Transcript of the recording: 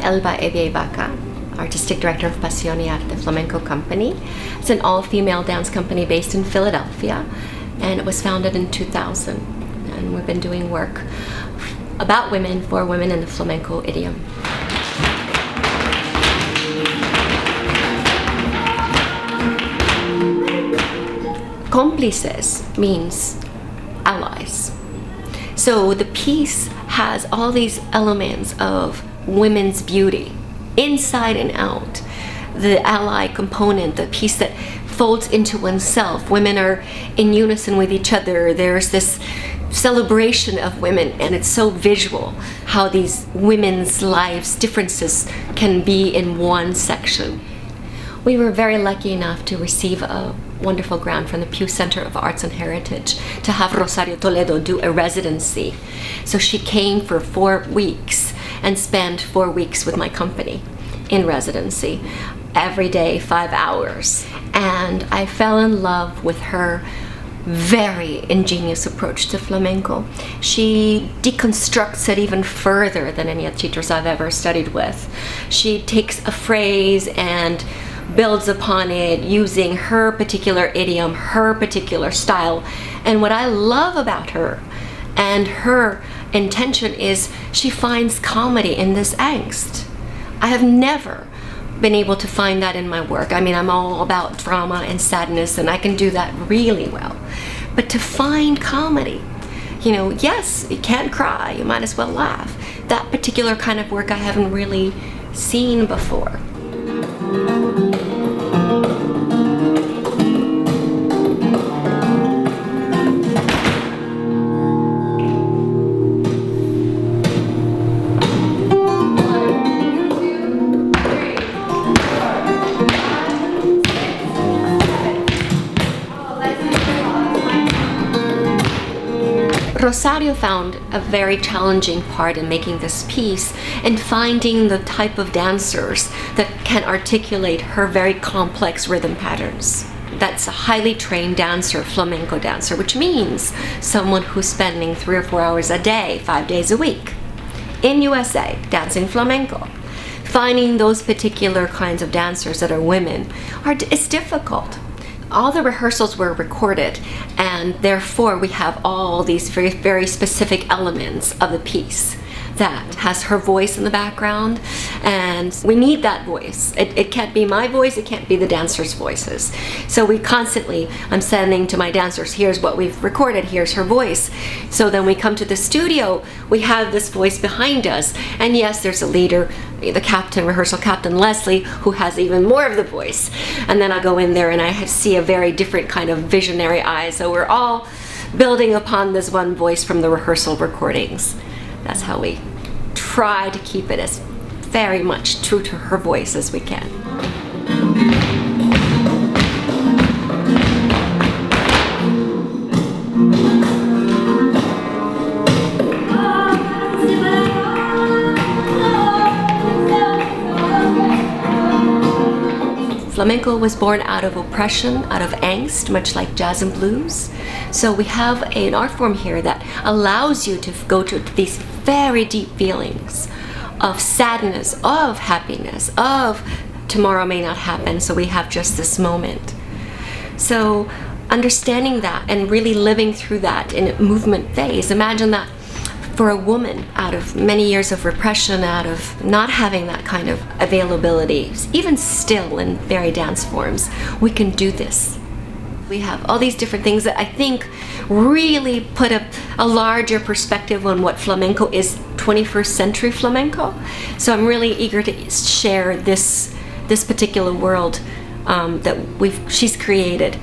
Elba Hevia y Vaca, artistic director of Pasión y Arte flamenco company. It's an all-female dance company based in Philadelphia, and it was founded in 2000. And we've been doing work about women, for women in the flamenco idiom. Complices means allies. So the piece has all these elements of women's beauty, inside and out. The ally component, the piece that folds into oneself. Women are in unison with each other. There's this celebration of women, and it's so visual how these women's lives differences can be in one section. We were very lucky enough to receive a wonderful grant from the Pew Center of Arts and Heritage to have Rosario Toledo do a residency. So she came for 4 weeks and spent 4 weeks with my company in residency, every day 5 hours. And I fell in love with her very ingenious approach to flamenco. She deconstructs it even further than any of the teachers I've ever studied with. She takes a phrase and builds upon it using her particular idiom, her particular style. And what I love about her and her intention is she finds comedy in this angst. I have never been able to find that in my work. I mean, I'm all about drama and sadness, and I can do that really well. But to find comedy, you know, yes, you can't cry, you might as well laugh. That particular kind of work I haven't really seen before. Rosario found a very challenging part in making this piece and finding the type of dancers that can articulate her very complex rhythm patterns. That's a highly trained dancer, flamenco dancer, which means someone who's spending 3 or 4 hours a day, 5 days a week in USA dancing flamenco. Finding those particular kinds of dancers that are women is difficult. All the rehearsals were recorded, and therefore we have all these very, very specific elements of the piece that has her voice in the background, and we need that voice. It can't be my voice, it can't be the dancers' voices. So we constantly, I'm sending to my dancers, here's what we've recorded, here's her voice. So then we come to the studio, we have this voice behind us, and yes, there's a leader, the captain, rehearsal captain Leslie, who has even more of the voice. And then I go in there and I see a very different kind of visionary eye. So we're all building upon this one voice from the rehearsal recordings. That's how we try to keep it as very much true to her voice as we can. Flamenco was born out of oppression, out of angst, much like jazz and blues. So we have an art form here that allows you to go to these very deep feelings of sadness, of happiness, of tomorrow may not happen, so we have just this moment. So understanding that and really living through that in a movement phase, imagine that for a woman, out of many years of repression, out of not having that kind of availability, even still in very dance forms, we can do this. We have all these different things that I think really put a larger perspective on what flamenco is, 21st century flamenco. So I'm really eager to share this particular world that she's created.